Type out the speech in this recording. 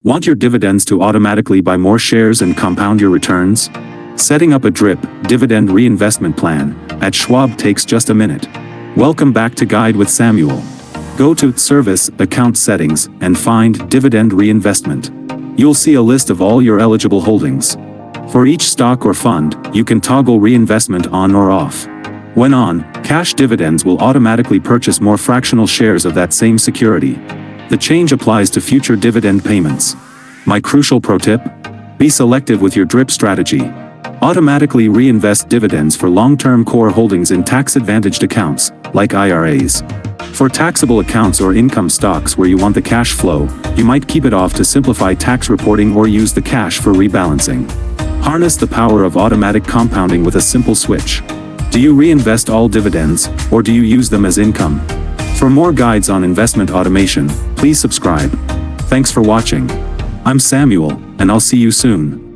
Want your dividends to automatically buy more shares and compound your returns? Setting up a DRIP, Dividend Reinvestment plan, at Schwab takes just a minute. Welcome back to Guide with Samuel. Go to Service, Account Settings, and find Dividend Reinvestment. You'll see a list of all your eligible holdings. For each stock or fund, you can toggle reinvestment on or off. When on, cash dividends will automatically purchase more fractional shares of that same security. The change applies to future dividend payments. My crucial pro tip? Be selective with your DRIP strategy. Automatically reinvest dividends for long-term core holdings in tax-advantaged accounts, like IRAs. For taxable accounts or income stocks where you want the cash flow, you might keep it off to simplify tax reporting or use the cash for rebalancing. Harness the power of automatic compounding with a simple switch. Do you reinvest all dividends, or do you use them as income? For more guides on investment automation, please subscribe. Thanks for watching. I'm Samuel, and I'll see you soon.